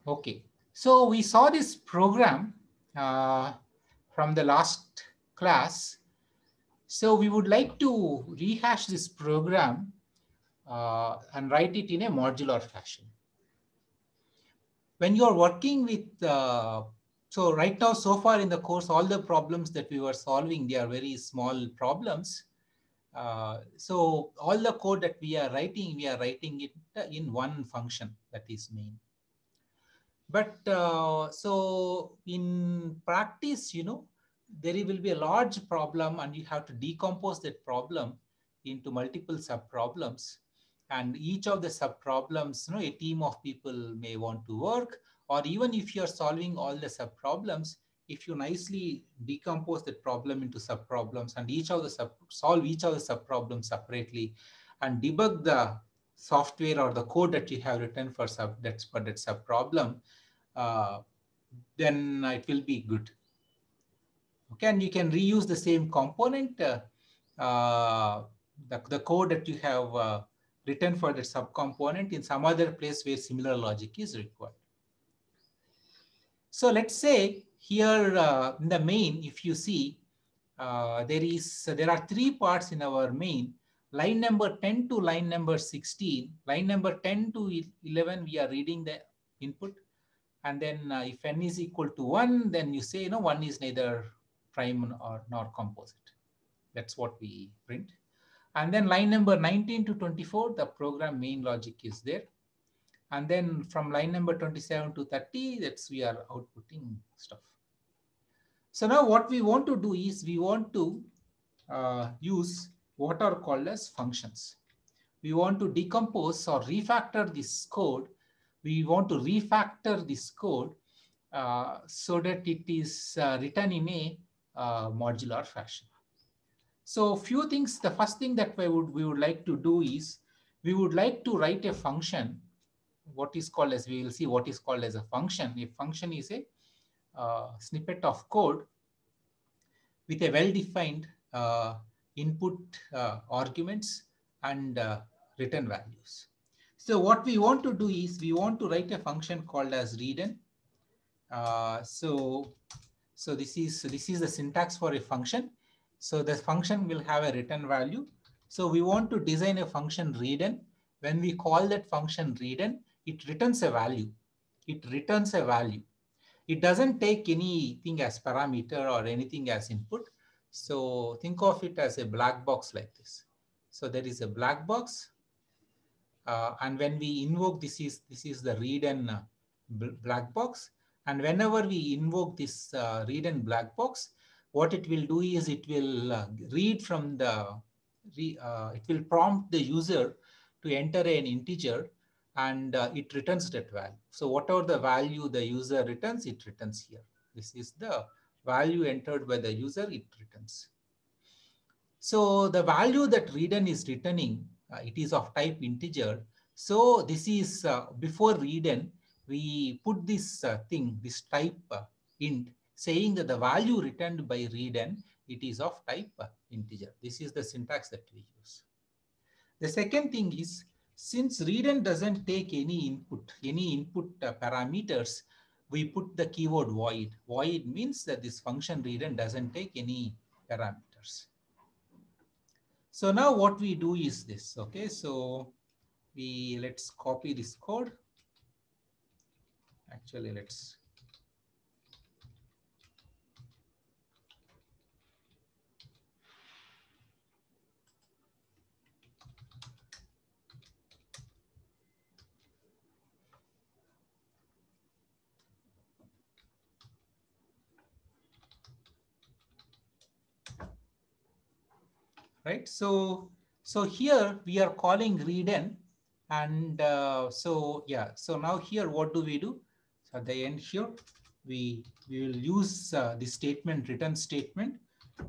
Okay, so we saw this program uh, from the last class. So we would like to rehash this program and write it in a modular fashion. When you are working with, so right now, so far in the course, all the problems that we were solving, they are very small problems. So all the code that we are writing it in one function, that is main. But so in practice, there will be a large problem and you have to decompose that problem into multiple sub problems. And each of the sub problems, a team of people may want to work, or even if you're solving all the sub problems, if you nicely decompose that problem into sub problems and solve each of the sub problems separately and debug the software or the code that you have written for that sub problem, uh, then it will be good. Okay, and you can reuse the same component, the code that you have written for the subcomponent in some other place where similar logic is required. So let's say here in the main, if you see, there are three parts in our main. Line number 10 to line number 16. Line number 10 to 11, we are reading the input. And then if n is equal to 1, then you say, 1 is neither prime or nor composite. That's what we print. And then line number 19 to 24, the program main logic is there. And then from line number 27 to 30, that's we are outputting stuff. So now what we want to do is we want to use what are called as functions. We want to decompose or refactor this code. We want to refactor this code so that it is written in a modular fashion. So few things, the first thing that we would like to do is we would like to write a function, what is called as, we will see what is called as a function. A function is a snippet of code with a well-defined input arguments and return values. So what we want to do is we want to write a function called as readn. So this is the syntax for a function. So the function will have a return value. So we want to design a function readn. When we call that function readn, it returns a value. It returns a value. It doesn't take anything as parameter or anything as input. So think of it as a black box like this. So there is a black box. And when we invoke this is the readn black box. And whenever we invoke this readn black box, what it will do is it will read from the, it will prompt the user to enter an integer and it returns that value. So whatever the value the user returns, it returns here. This is the value entered by the user, it returns. So the value that readn is returning, it is of type integer. So this is before readn, we put this thing, this type int, saying that the value returned by readn, it is of type integer. This is the syntax that we use. The second thing is, since readn doesn't take any input parameters, we put the keyword void. Void means that this function readn doesn't take any parameters. So now what we do is this, okay? So let's copy this code. Actually, let's. Right, so here we are calling readn, and so yeah, so now here what do we do? So at the end here, we will use the statement, return statement,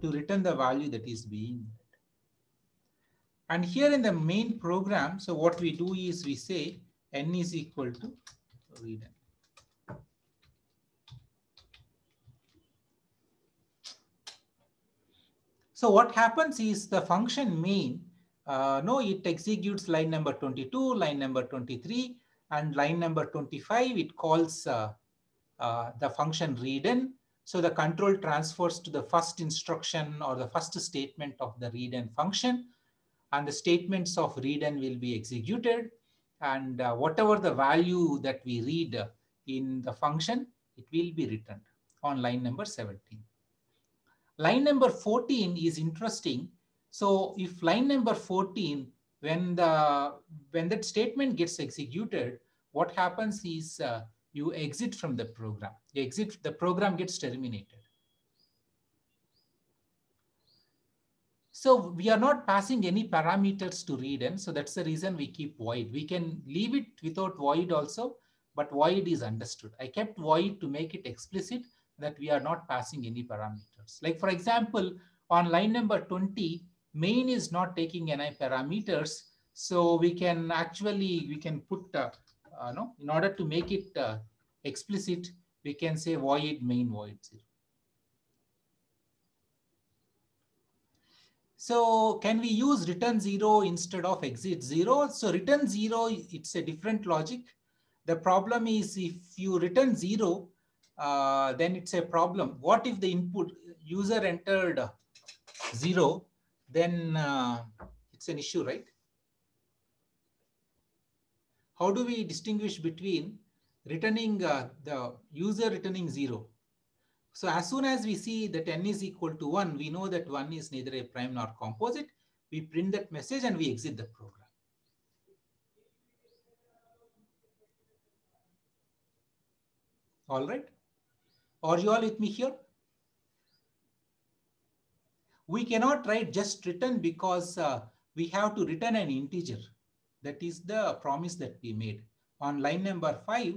to return the value that is being read. And here in the main program, so what we do is we say n is equal to readn. So what happens is the function main, it executes line number 22, line number 23, And line number 25, it calls the function readin. So the control transfers to the first instruction or the first statement of the readin function, and the statements of readin will be executed, and whatever the value that we read in the function, it will be returned on line number 17. Line number 14 is interesting. So if line number 14, when that statement gets executed, what happens is you exit from the program. You exit, the program gets terminated. So we are not passing any parameters to readin. So that's the reason we keep void. We can leave it without void also, but void is understood. I kept void to make it explicit that we are not passing any parameters. Like for example, on line number 20, main is not taking any parameters. So we can actually, we can put, no, in order to make it explicit, we can say void main void 0. So can we use return 0 instead of exit 0? So return 0, it's a different logic. The problem is if you return 0, then it's a problem. What if the input user entered 0? Then it's an issue, right? How do we distinguish between returning the user returning 0? So as soon as we see that n is equal to 1, we know that 1 is neither a prime nor composite. We print that message and we exit the program. All right. Are you all with me here? We cannot write just return because we have to return an integer. That is the promise that we made. On line number 5,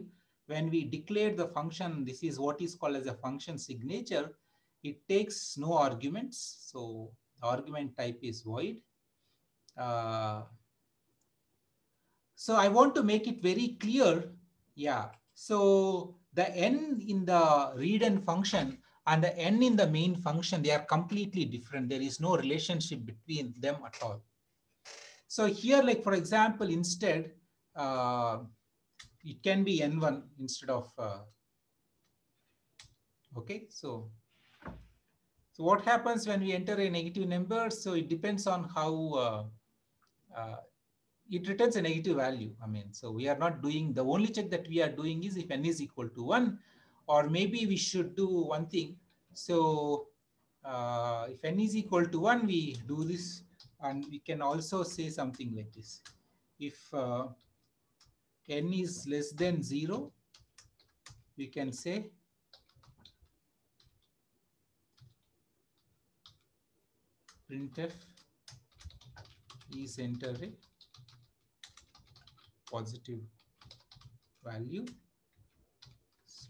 when we declare the function, this is what is called as a function signature. It takes no arguments. So the argument type is void. So I want to make it very clear. Yeah. So the n in the readin function and the n in the main function, they are completely different. There is no relationship between them at all. So here, like for example, instead, it can be n1 instead of, okay. So what happens when we enter a negative number? So it depends on how it returns a negative value. I mean, so we are not doing, the only check that we are doing is if n is equal to 1, or maybe we should do one thing. So if n is equal to 1, we do this, and we can also say something like this. If n is less than 0, we can say printf is enter a positive value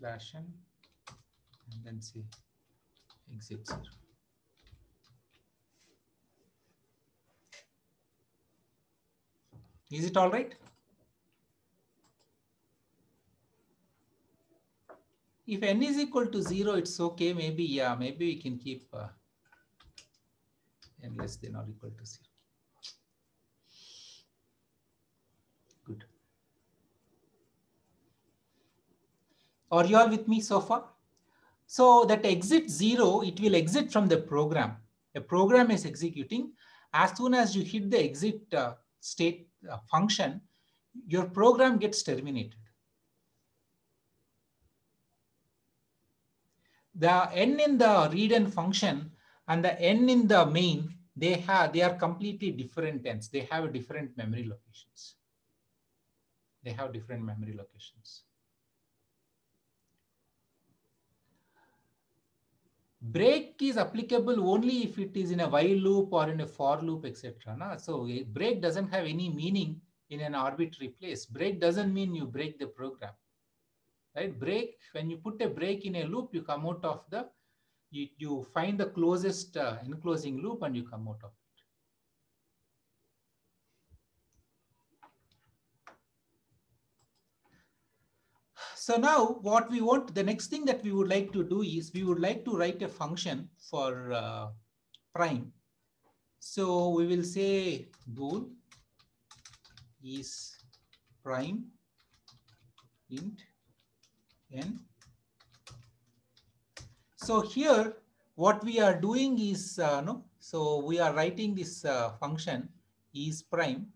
/n and then say exit 0. Is it all right? If n is equal to 0, it's okay. Maybe, yeah, maybe we can keep n less than or equal to 0. Good. Are you all with me so far? So that exit 0, it will exit from the program. A program is executing. As soon as you hit the exit state function, your program gets terminated. The n in the readin function and the n in the main, they are completely different n's. They have different memory locations. They have different memory locations. Break is applicable only if it is in a while loop or in a for loop, etc. So a break doesn't have any meaning in an arbitrary place. Break doesn't mean you break the program, right? Break, when you put a break in a loop, you come out of the, you find the closest enclosing loop and you come out of it. So now what we want, the next thing that we would like to do is we would like to write a function for prime. So we will say bool is prime int n. So here what we are doing is no, so we are writing this function is prime.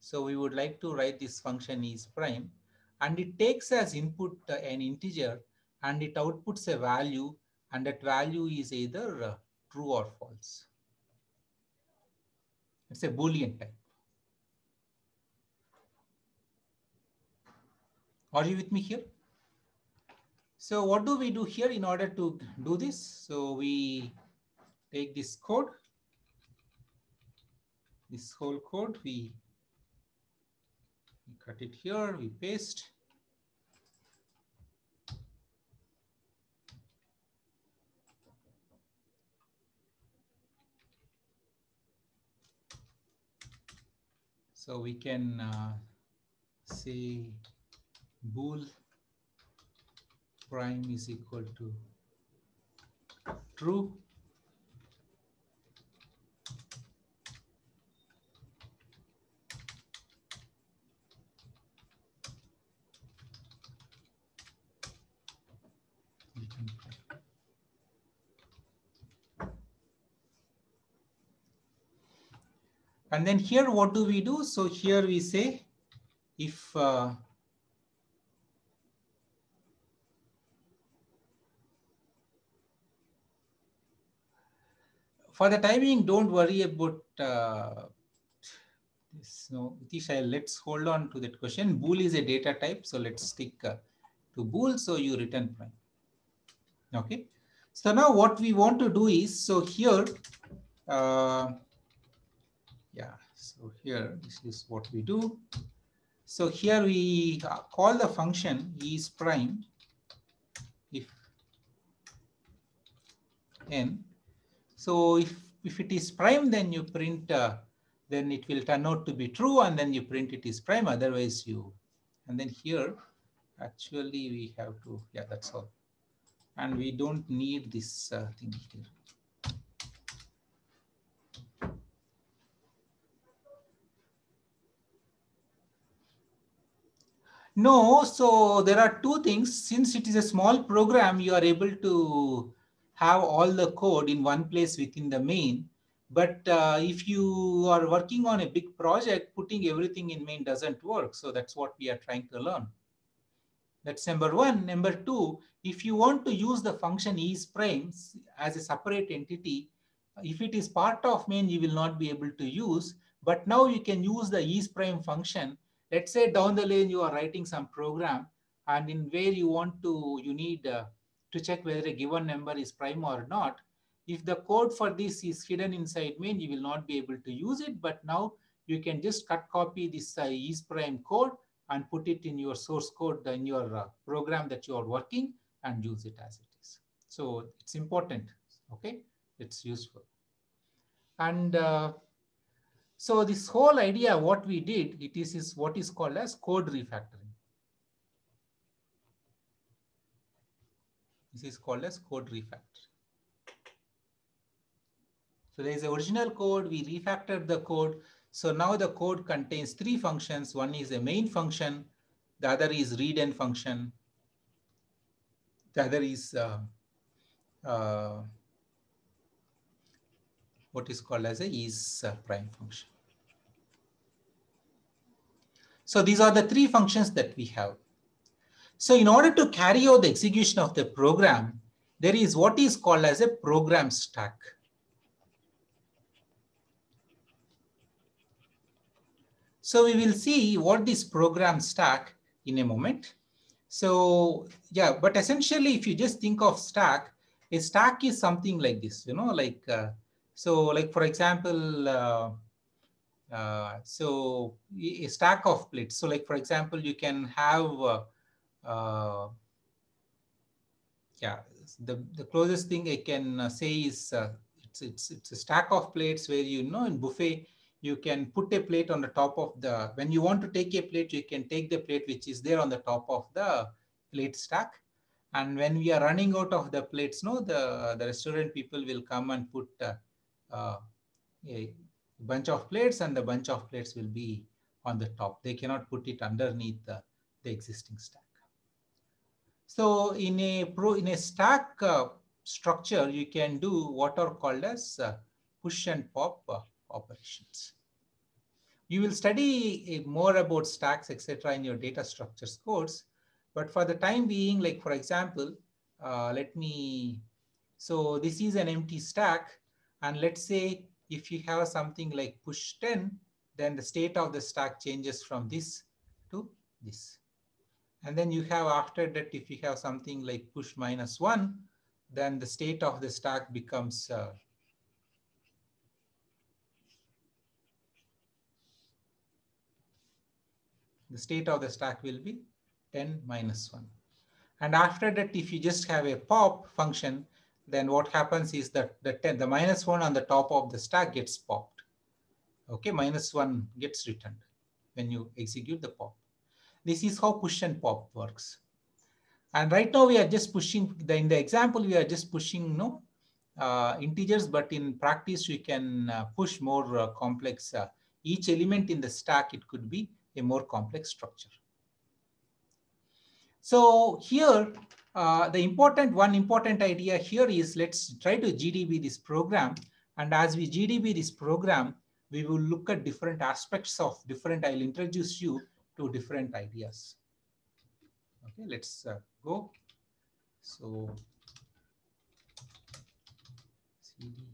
So we would like to write this function is prime, and it takes as input an integer, and it outputs a value, and that value is either true or false. It's a Boolean type. Are you with me here? So what do we do here in order to do this? So we take this code, this whole code, we cut it here, we paste. So we can say bool prime is equal to true. And then here, what do we do? So here we say if for the timing, don't worry about this. No, Tisha, let's hold on to that question. Bool is a data type, so let's stick to bool. So you return prime. Okay. So now what we want to do is, so here, yeah. So here, this is what we do. So here we call the function is prime if n. So if it is prime, then you print, then it will turn out to be true, and then you print it is prime. Otherwise, you, and then here, actually we have to, yeah, that's all. And we don't need this thing here. No, so there are two things. Since it is a small program, you are able to have all the code in one place within the main. But if you are working on a big project, putting everything in main doesn't work. So that's what we are trying to learn. That's number one. Number two, if you want to use the function is prime as a separate entity, if it is part of main, you will not be able to use. But now you can use the is prime function. Let's say down the lane you are writing some program, and in where you want to, you need to check whether a given number is prime or not. If the code for this is hidden inside main, you will not be able to use it. But now you can just cut copy this is prime code and put it in your source code in your program that you are working, and use it as it is. So it's important. Okay, it's useful. And so this whole idea, what we did, it is what is called as code refactoring. This is called as code refactoring. So there is the original code, we refactored the code. So now the code contains three functions. One is a main function, the other is readn function, the other is what is called as a is prime function. So these are the three functions that we have. So in order to carry out the execution of the program, there is what is called as a program stack. So we will see what this program stack in a moment. So yeah, but essentially if you just think of stack, a stack is something like this, you know, like, so like for example, so a stack of plates. So like, for example, you can have, yeah, the closest thing I can say is it's a stack of plates where, you know, in buffet, you can put a plate on the top of the, when you want to take a plate, you can take the plate which is there on the top of the plate stack. And when we are running out of the plates, no, the restaurant people will come and put a bunch of plates, and the bunch of plates will be on the top. They cannot put it underneath the existing stack. So in a stack structure, you can do what are called as push and pop operations. You will study more about stacks, etc., in your data structures course. But for the time being, like for example, so this is an empty stack. And let's say if you have something like push 10, then the state of the stack changes from this to this. And then you have after that, if you have something like push -1, then the state of the stack becomes the state of the stack will be 10 -1. And after that, if you just have a pop function, then what happens is that the -1 on the top of the stack gets popped. Okay, -1 gets returned when you execute the pop. This is how push and pop works. And right now we are just pushing, in the example, we are just pushing integers, but in practice, we can push more complex. Each element in the stack, it could be a more complex structure. So here, one important idea here is let's try to GDB this program. And as we GDB this program, we will look at different aspects of different, I'll introduce you to different ideas. Okay, let's go. So CD.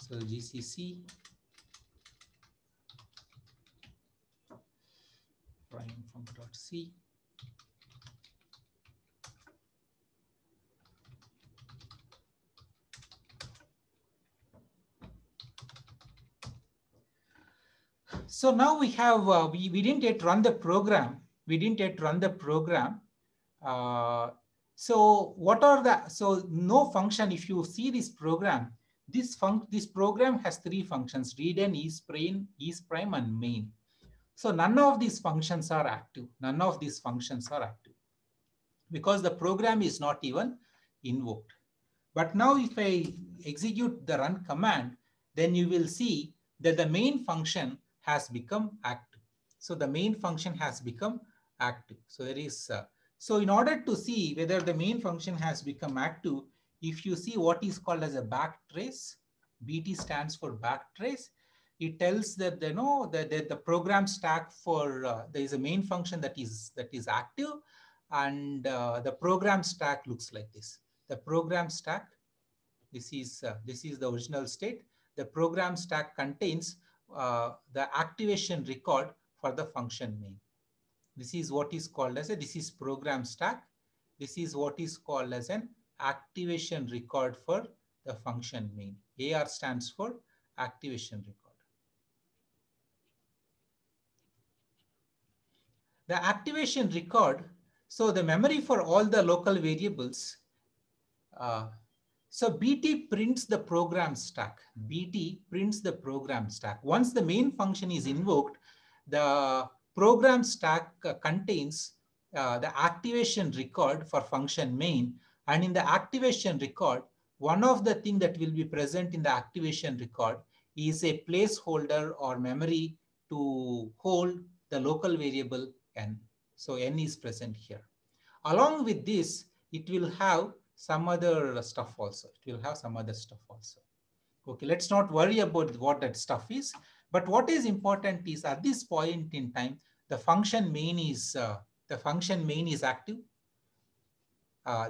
So GCC prime func.c. So now we have, we didn't yet run the program. We didn't yet run the program. So what are the, so no function, if you see this program, this program has three functions: read and isPrime and main. So none of these functions are active. None of these functions are active because the program is not even invoked. But now if I execute the run command, then you will see that the main function has become active. So the main function has become active. So there is, so in order to see whether the main function has become active, if you see what is called as a backtrace, BT stands for backtrace. It tells that the program stack for there is a main function that is active, and the program stack looks like this. The program stack, this is the original state. The program stack contains the activation record for the function main. This is what is called as this is program stack. This is what is called as an activation record for the function main. AR stands for activation record. The activation record, so the memory for all the local variables, so BT prints the program stack. BT prints the program stack. Once the main function is invoked, the program stack contains the activation record for function main. And in the activation record, one of the things that will be present in the activation record is a placeholder or memory to hold the local variable n. So n is present here. Along with this, it will have some other stuff also. It will have some other stuff also. Okay, let's not worry about what that stuff is. But what is important is at this point in time, the function main is active.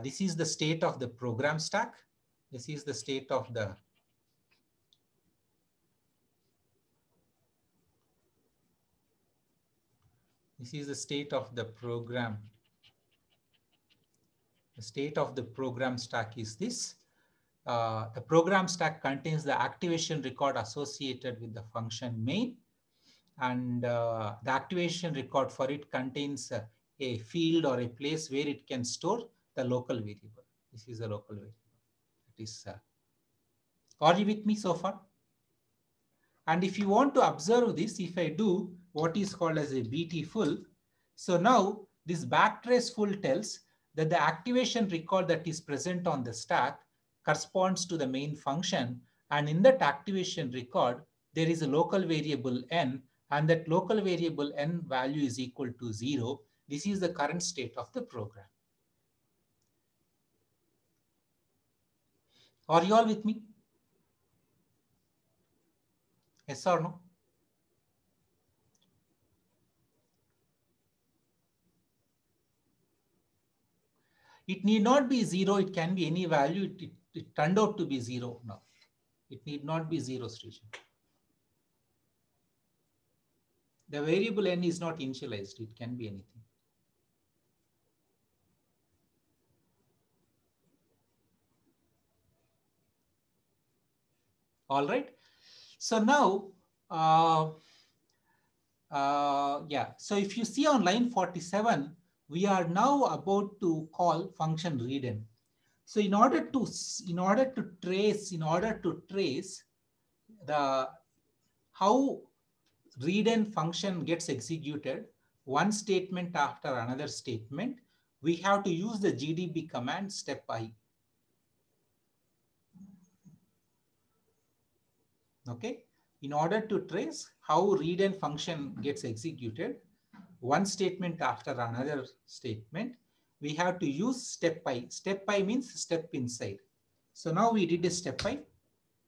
This is the state of the program stack. This is the state of the program. The state of the program stack is this. The program stack contains the activation record associated with the function main, and the activation record for it contains a field or a place where it can store the local variable. This is a local variable. It is. Are you with me so far? And if you want to observe this, if I do what is called as a BT full, so now this backtrace full tells that the activation record that is present on the stack corresponds to the main function. And in that activation record, there is a local variable n, and that local variable n value is equal to 0. This is the current state of the program. Are you all with me? Yes or no? It need not be 0. It can be any value. It turned out to be 0 now. It need not be 0 station. The variable n is not initialized. It can be anything. All right. So now, yeah. So if you see on line 47, we are now about to call function readin. So in order to trace the how readin function gets executed, one statement after another statement, we have to use the gdb command step I. Okay, in order to trace how readin function gets executed, one statement after another statement, we have to use step I. Step I means step inside. So now we did a step I.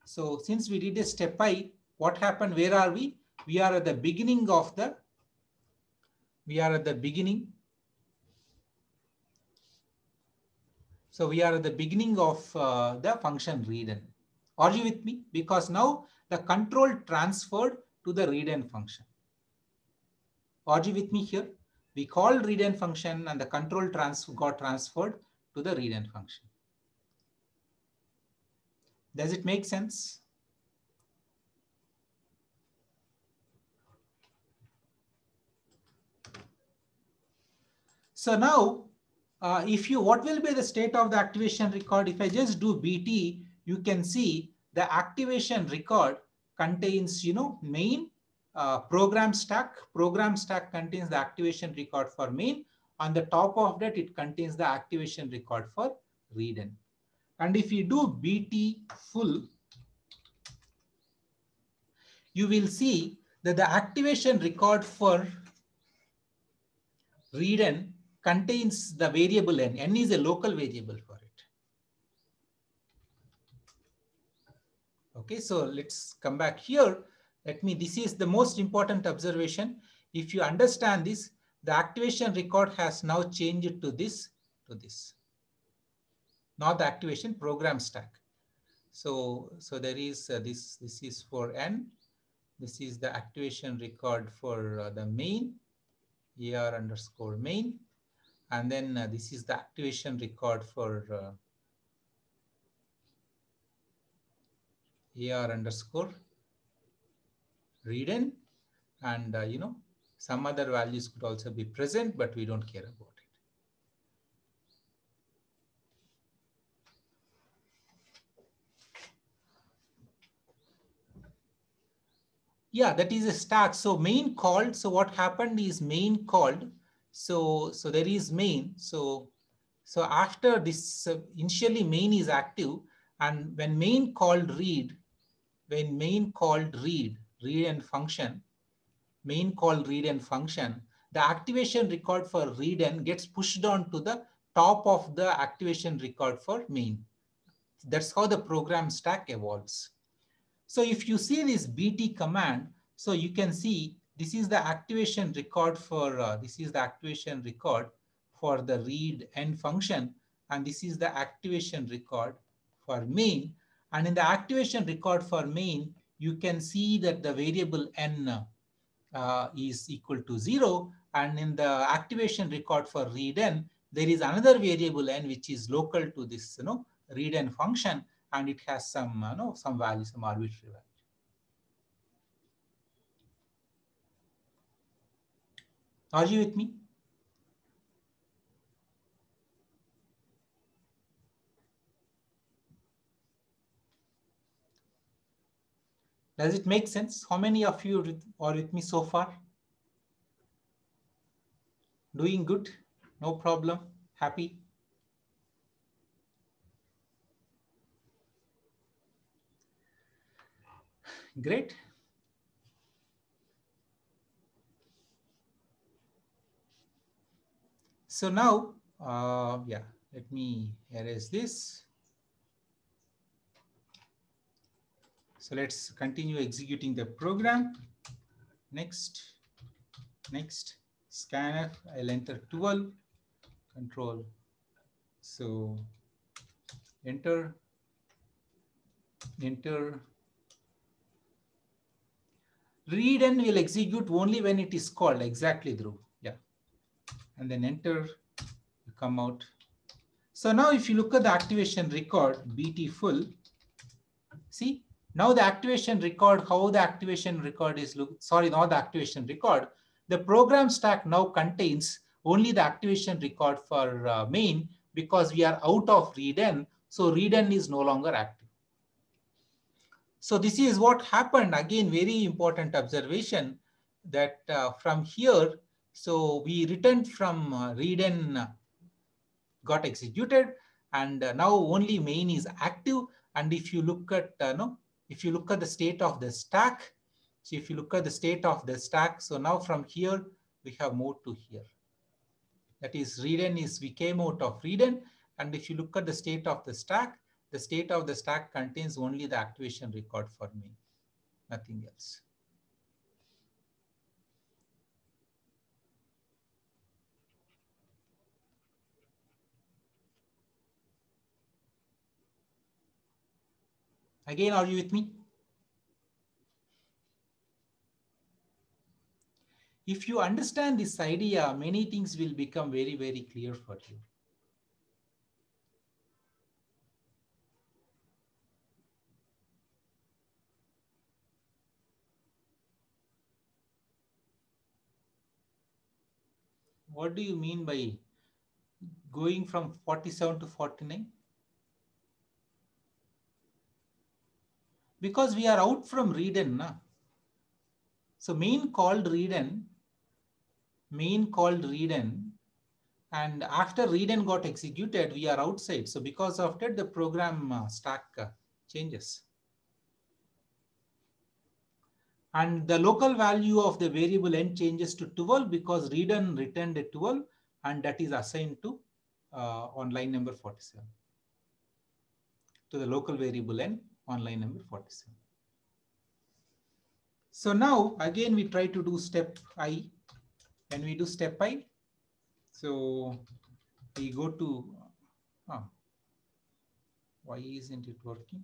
So since we did a step I, what happened? Where are we? We are at the beginning of the, so we are at the beginning of the function readin. Are you with me? Because now the control transferred to the readin function. Are you with me here? We called readin function and the control got transferred to the readin function. Does it make sense? So now, what will be the state of the activation record? If I just do BT, you can see the activation record contains, main, program stack. Program stack contains the activation record for main. On the top of that, it contains the activation record for readin. And if you do BT full, you will see that the activation record for readin contains the variable n. N is a local variable for it. Okay, so let's come back here. This is the most important observation. If you understand this, the activation record has now changed to this, not the activation program stack. So there is this is for n. This is the activation record for the main, AR underscore main. And then this is the activation record for AR underscore readin. And some other values could also be present, but we don't care about it. Yeah, that is a stack. So main called. So what happened is main called. So there is main. So after this, initially main is active, and when main called read, readin function, main call readin function, the activation record for readin gets pushed on to the top of the activation record for main. That's how the program stack evolves. So if you see this BT command, so you can see this is the activation record for the read n function, and this is the activation record for main. And in the activation record for main, you can see that the variable n is equal to 0, and in the activation record for readn, there is another variable n which is local to this readn function, and it has some some value, some arbitrary value. Are you with me? Does it make sense? How many of you are with me so far? Doing good? No problem? Happy? Great. So now, yeah, let me erase this. So let's continue executing the program. Next, next, scanf, I'll enter 12, control. So enter, enter. Read and will execute only when it is called, exactly, Dhruv. Yeah. And then enter, you come out. So now if you look at the activation record, BT full, see, now the activation record, how the activation record is sorry, not the activation record. The program stack now contains only the activation record for main because we are out of readn. So readn is no longer active. So this is what happened. Again, very important observation that from here, so we returned from readn got executed, and now only main is active. And if you look at no, if you look at the state of the stack, so if you look at the state of the stack, so now from here we have moved to here. That is readn is we came out of readn, and if you look at the state of the stack contains only the activation record for main, nothing else. Again, are you with me? If you understand this idea, many things will become very, very clear for you. What do you mean by going from 47 to 49? Because we are out from readn. Na? So main called readn, and after readn got executed, we are outside. So because of that, the program stack changes. And the local value of the variable n changes to 12 because readn returned a 12, and that is assigned to on line number 47, to the local variable n on line number 47. So now again we try to do step I. When we do step I, so we go to, why isn't it working?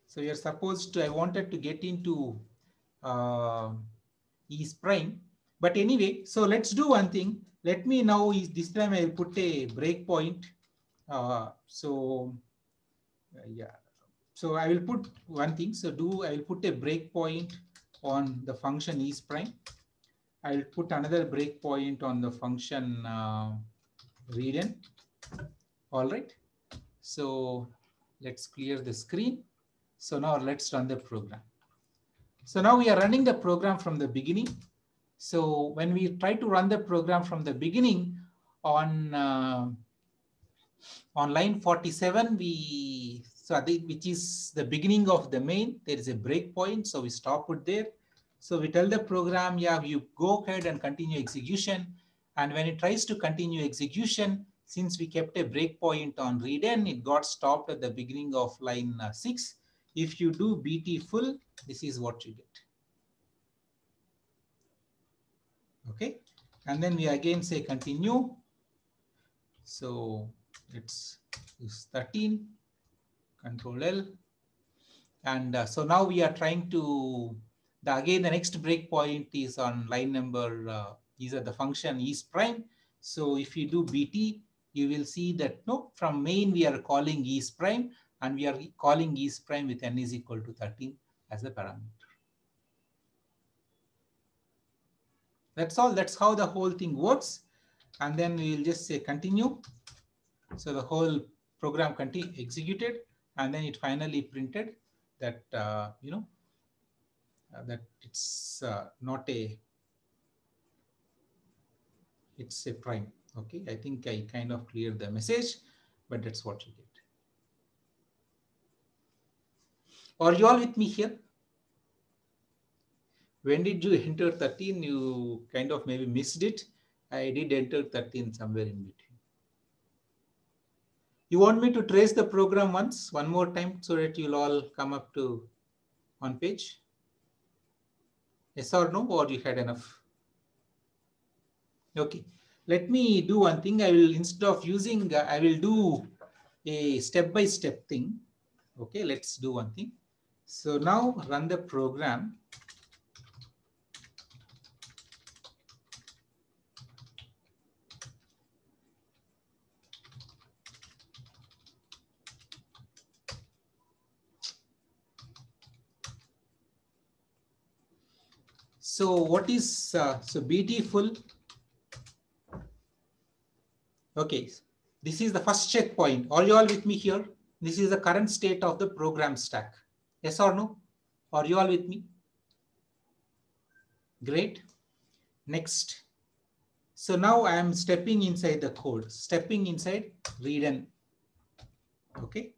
So you're supposed to, I wanted to get into is prime, but anyway, so let's do one thing. Let me now, this time I'll put a breakpoint. Yeah, so I will put one thing. So I will put a breakpoint on the function is prime. I will put another breakpoint on the function readn. All right. So let's clear the screen. So now let's run the program. So now we are running the program from the beginning. So when we try to run the program from the beginning on line 47, which is the beginning of the main, there is a breakpoint. So we stop it there. So we tell the program, yeah, you go ahead and continue execution. And when it tries to continue execution, since we kept a breakpoint on readn, it got stopped at the beginning of line 6. If you do BT full, this is what you get. Okay. And then we again say continue. So let's use 13, Control L. And so now we are trying to, again, the next breakpoint is on line number, these are the function is prime. So if you do BT, you will see that no, from main we are calling is prime, and we are calling is prime with n is equal to 13 as the parameter. That's all. That's how the whole thing works. And then we will just say continue. So the whole program executed, and then it finally printed that that it's not a, it's a prime. Okay, I think I kind of cleared the message, but that's what you get. Are you all with me here? When did you enter 13? You kind of maybe missed it. I did enter 13 somewhere in between. You want me to trace the program one more time, so that you'll all come up to on page? Yes or no, or you had enough? Okay, let me do one thing. I will, instead of using, I will do a step-by-step thing. Okay, let's do one thing. So now run the program. So what is, so beautiful. Okay, this is the first checkpoint. Are you all with me here? This is the current state of the program stack. Yes or no? Are you all with me? Great. Next. So now I am stepping inside the code, stepping inside readn. Okay.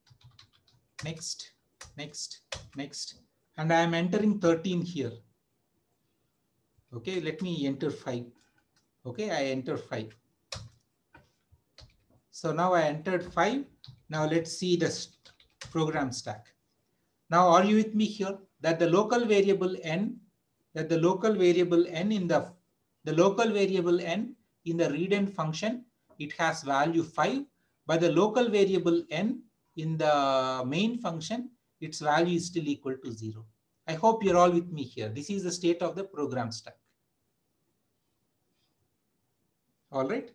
Next, next, next. And I am entering 13 here. Okay, let me enter 5. Okay, I enter 5. So now I entered 5. Now let's see the program stack. Now, are you with me here? That the local variable n, in the local variable n in the readn function, it has value 5. But the local variable n in the main function, its value is still equal to 0. I hope you're all with me here. This is the state of the program stack. All right.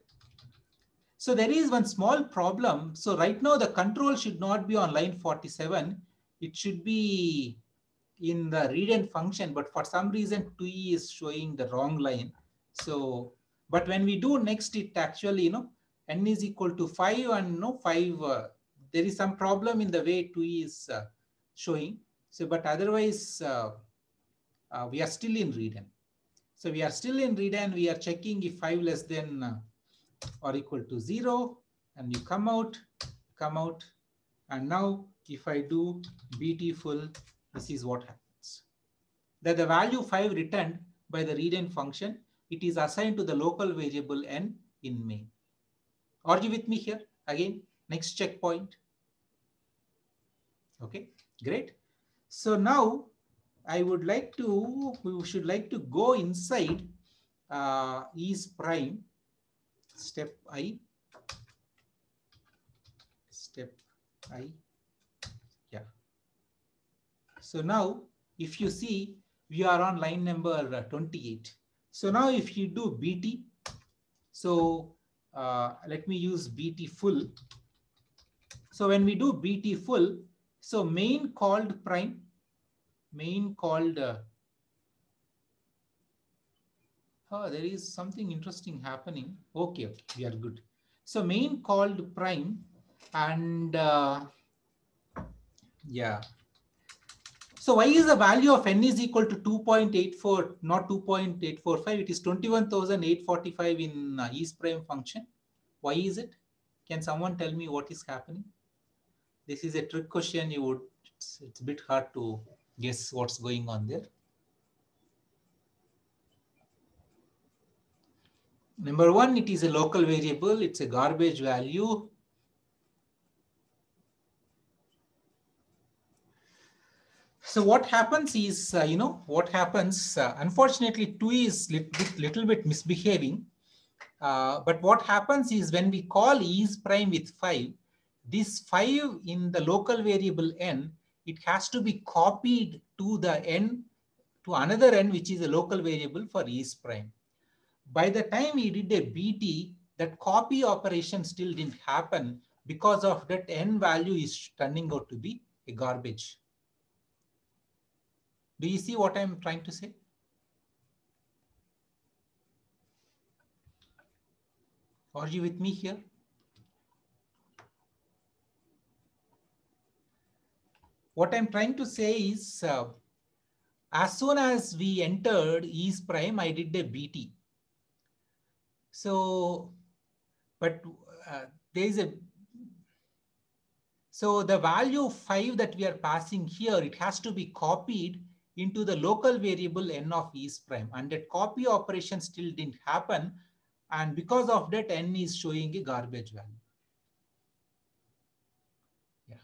So there is one small problem. So right now the control should not be on line 47. It should be in the readn function, but for some reason TUI is showing the wrong line. So, but when we do next, it actually, n is equal to 5 and 5, there is some problem in the way TUI is showing. So, but otherwise, we are still in readn. So we are still in readn. We are checking if 5 less than or equal to 0, and you come out, and now if I do beautiful, this is what happens. That the value 5 returned by the readn function, it is assigned to the local variable n in main. Are you with me here? Again, next checkpoint. Okay, great. So now we should like to go inside is prime, step I. Yeah. So now if you see, we are on line number 28. So now if you do BT, so let me use BT full. So when we do BT full, so main called prime, main called, there is something interesting happening. Okay, we are good. So main called prime, and yeah. So why is the value of n is equal to 2.84, not 2.845? It is 21,845 in is prime function. Why is it? Can someone tell me what is happening? This is a trick question. It's a bit hard to guess what's going on there. Number one, it is a local variable. It's a garbage value. So what happens is, what happens, unfortunately, 2 is little bit misbehaving. But what happens is when we call is prime with 5, this 5 in the local variable n, it has to be copied to the n, to another n, which is a local variable for is prime. By the time we did a BT, that copy operation still didn't happen. Because of that, n value is turning out to be a garbage. Do you see what I'm trying to say? Are you with me here? What I'm trying to say is, as soon as we entered is prime, I did a BT. So, but there is a, so the value 5 that we are passing here, it has to be copied into the local variable n of is prime, and that copy operation still didn't happen, and because of that n is showing a garbage value. Yeah.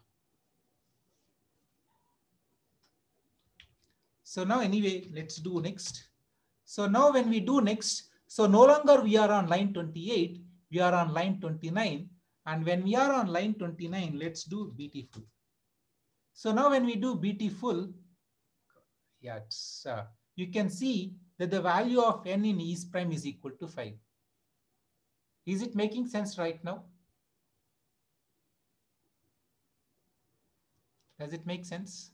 So now anyway, let's do next. So now when we do next, so no longer we are on line 28, we are on line 29. And when we are on line 29, let's do beautiful. So now when we do beautiful, yeah, you can see that the value of n in is prime is equal to 5. Is it making sense right now? Does it make sense?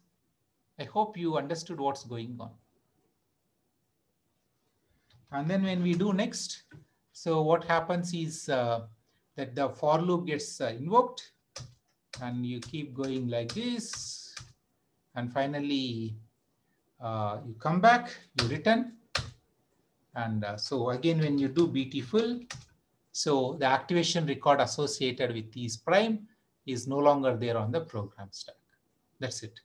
I hope you understood what's going on. And then when we do next, so what happens is that the for loop gets invoked, and you keep going like this, and finally you come back, you return, and so again when you do beautiful, so the activation record associated with is prime is no longer there on the program stack. That's it.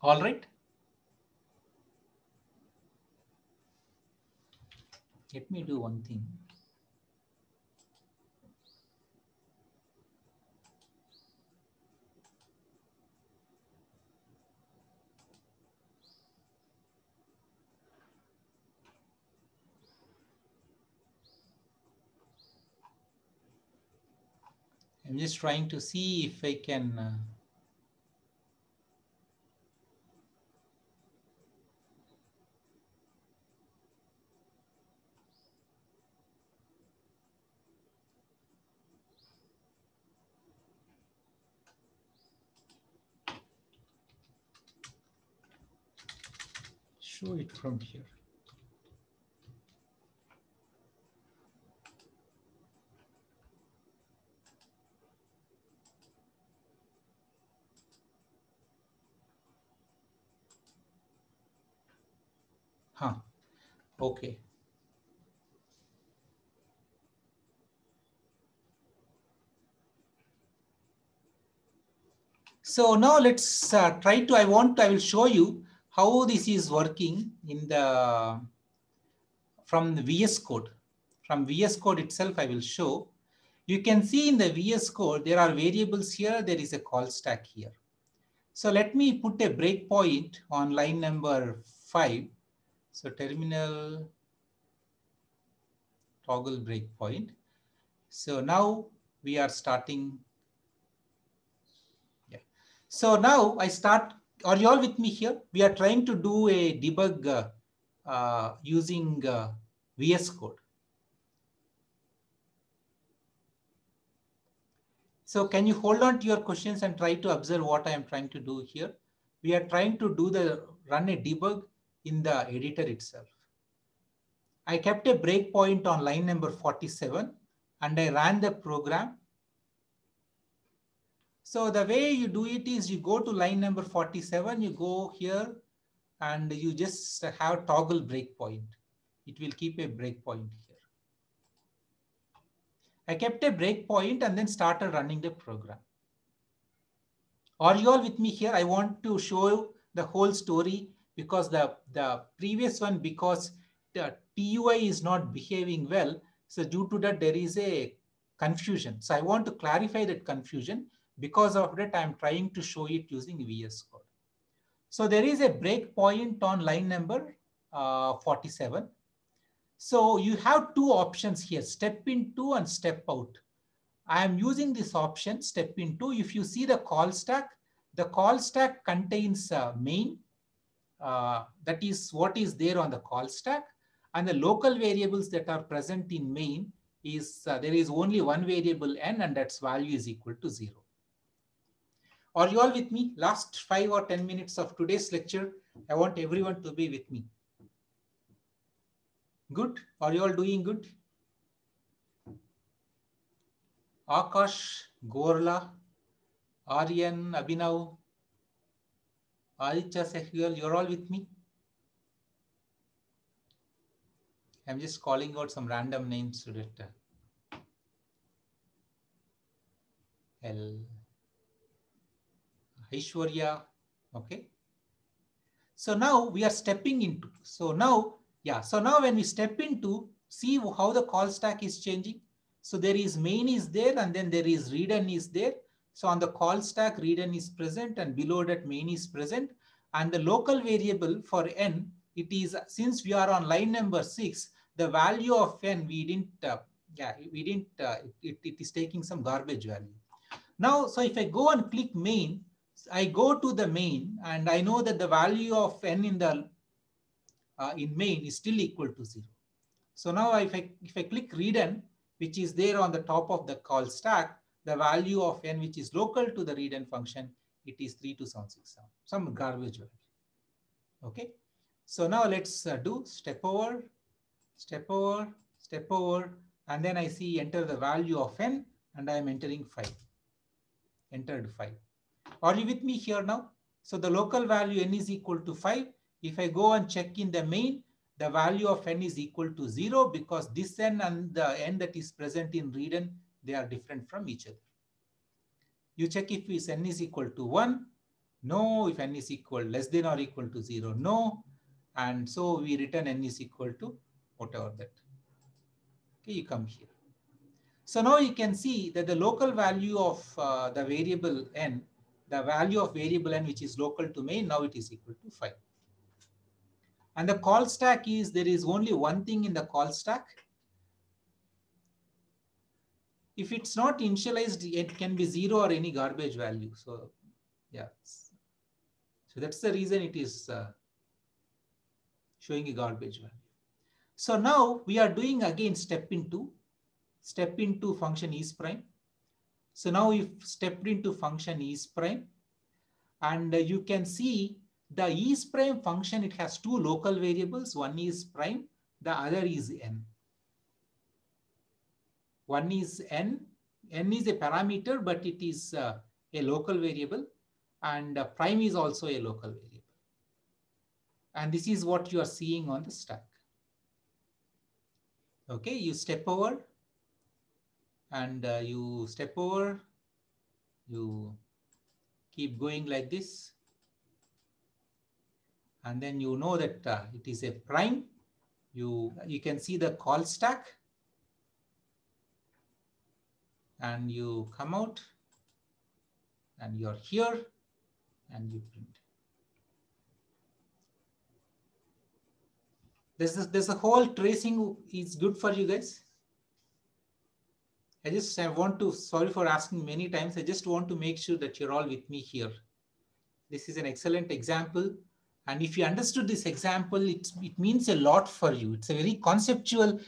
All right. Let me do one thing. I'm just trying to see if I can show it from here. Huh. Okay. So now let's try to, I will show you how this is working in the, from the VS Code. From VS Code itself, I will show. You can see in the VS Code, there are variables here, there is a call stack here. So let me put a breakpoint on line number 5. So terminal toggle breakpoint. So now we are starting. Yeah. So now I start. Are you all with me here? We are trying to do a debug using VS Code. So can you hold on to your questions and try to observe what I am trying to do here? We are trying to do run a debug in the editor itself. I kept a breakpoint on line number 47 and I ran the program. So the way you do it is you go to line number 47, you go here and you just have toggle breakpoint. It will keep a breakpoint here. I kept a breakpoint and then started running the program. Are you all with me here? I want to show you the whole story because the previous one, because the TUI is not behaving well. So due to that, there is a confusion. So I want to clarify that confusion. Because of that, I'm trying to show it using VS Code. So there is a breakpoint on line number 47. So you have two options here, step into and step out. I am using this option, step into. If you see the call stack contains main. That is what is there on the call stack. And the local variables that are present in main is, there is only one variable n and that's value is equal to 0. Are you all with me? Last 5 or 10 minutes of today's lecture, I want everyone to be with me. Good? Are you all doing good? Akash, Gorla, Aryan, Abhinav, Aditya Sehgal, you're all with me? I'm just calling out some random names so that. L Aishwarya. Okay. So now we are stepping into. So now, yeah. So now when we step into, see how the call stack is changing. So there is main is there, and then there is readn is there. So on the call stack, readn is present, and below that main is present. And the local variable for n, it is, since we are on line number 6, the value of n we didn't. It is taking some garbage value. Now, so if I go and click main, I go to the main and I know that the value of n in the in main is still equal to 0. So now if I click readn, which is there on the top of the call stack, the value of n which is local to the readn function, it is 32767, some garbage value. Okay. So now let's do step over, step over, step over, and then I see enter the value of n, and I am entering 5. Entered 5. Are you with me here now? So the local value n is equal to 5. If I go and check in the main, the value of n is equal to 0 because this n and the n that is present in readn, they are different from each other. You check if n is equal to 1. No. If n is equal less than or equal to 0, no. And so we return n is equal to whatever that. Okay, you come here. So now you can see that the local value of the variable n, the value of variable n which is local to main, now it is equal to 5. And the call stack is, there is only one thing in the call stack. If it's not initialized, it can be 0 or any garbage value. So yeah, so that's the reason it is showing a garbage value. So now we are doing again step into function is prime. So now we've stepped into function is prime, and you can see the is prime function, it has two local variables. One is prime, the other is n. One is n. N is a parameter, but it is a local variable, and prime is also a local variable. And this is what you are seeing on the stack. Okay, you step over, and you step over, you keep going like this, and then you know that it is a prime. You can see the call stack, and you come out, and you're here, and you print. There's a whole tracing is good for you guys. I want to, sorry for asking many times, I just want to make sure that you're all with me here. This is an excellent example. And if you understood this example, it means a lot for you. It's a very conceptual.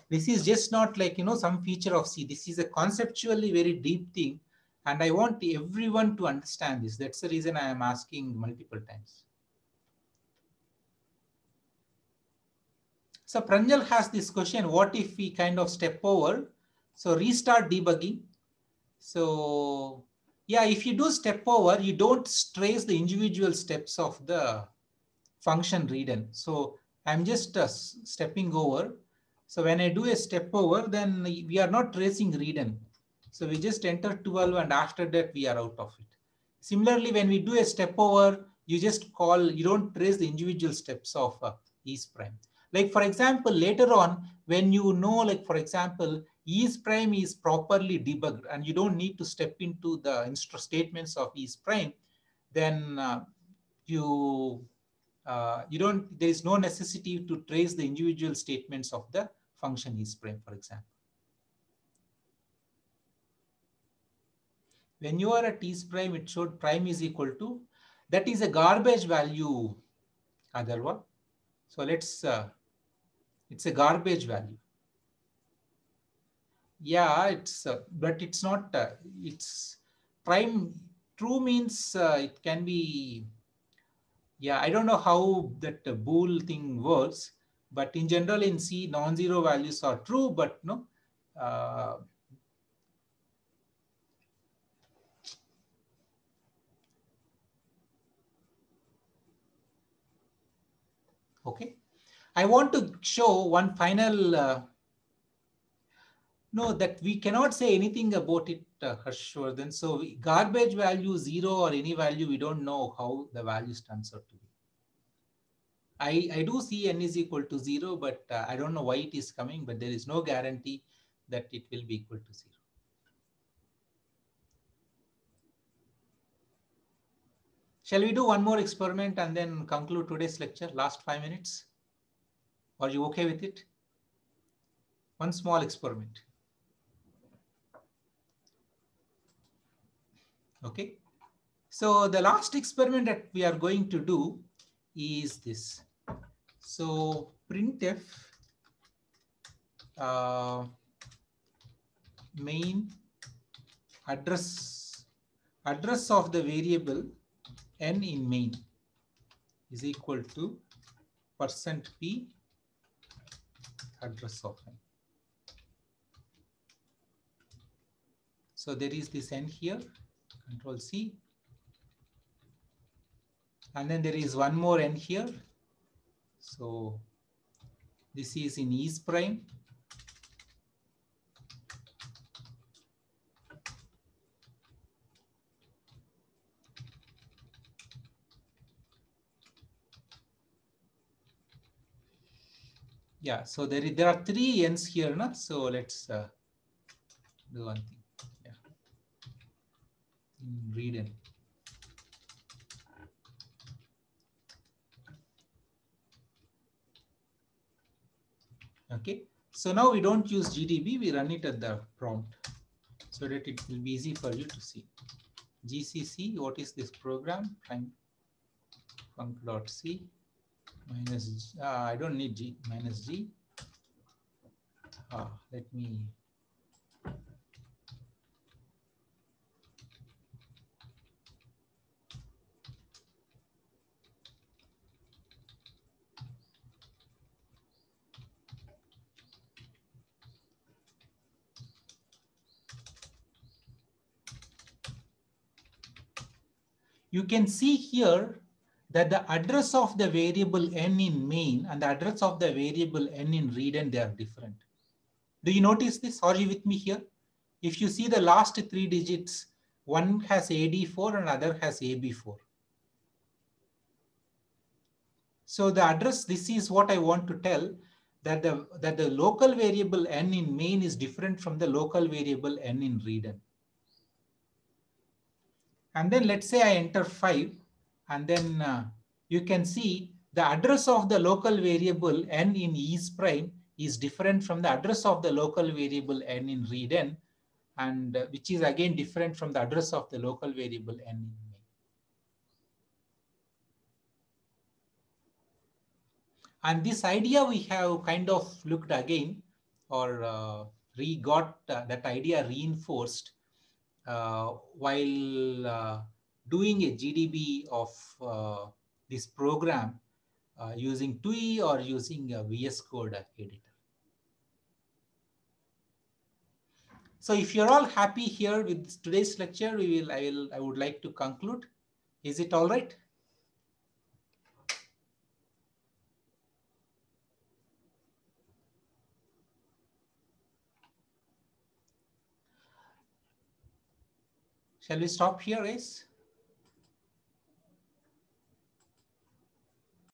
This is just not like, some feature of C. This is a conceptually very deep thing. And I want everyone to understand this. That's the reason I am asking multiple times. So Pranjal has this question, what if we kind of step over? So restart debugging. So yeah, if you do step over, you don't trace the individual steps of the function readn. So I'm just stepping over. So when I do a step over, then we are not tracing readn. So we just enter 12, and after that we are out of it. Similarly, when we do a step over, you just call, you don't trace the individual steps of is prime. Like for example, later on, when you know, like for example, is prime is properly debugged and you don't need to step into the statements of is prime, then there is no necessity to trace the individual statements of the function is prime, for example. When you are at is prime, it showed prime is equal to, that is a garbage value, Adarwa. So let's, it's a garbage value. Yeah, it's, but it's not, it's prime. True means it can be, yeah, I don't know how that bool thing works, but in general in C, non-zero values are true, but no. Okay, I want to show one final No, that we cannot say anything about it, Harshvardhan. So garbage value 0 or any value, we don't know how the values turns out to be. I do see n is equal to 0, but I don't know why it is coming, but there is no guarantee that it will be equal to 0. Shall we do one more experiment and then conclude today's lecture? Last 5 minutes. Are you okay with it? One small experiment. Okay. So the last experiment that we are going to do is this. So printf main address of the variable n in main is equal to %p address of n. So there is this n here, Control C, and then there is one more n here. So this is in is prime. Yeah, so there are 3 n's here, na? So let's do one thing. Yeah, read n. Okay, so now we don't use GDB, we run it at the prompt so that it will be easy for you to see. GCC, what is this program? Prime func.c minus, I don't need G, minus G. Let me, you can see here that the address of the variable n in main and the address of the variable n in readn, they are different. Do you notice this? Are you with me here? If you see the last 3 digits, one has AD4 and other has AB4. So the address, this is what I want to tell, that the local variable n in main is different from the local variable n in readn. And then let's say I enter 5, and then you can see the address of the local variable n in is prime is different from the address of the local variable n in readn, and which is again different from the address of the local variable n in main. And this idea we have kind of looked again, or got that idea reinforced while doing a GDB of this program using TUI or using a VS Code editor. So if you're all happy here with today's lecture, I would like to conclude. Is it all right? Shall we stop here, guys?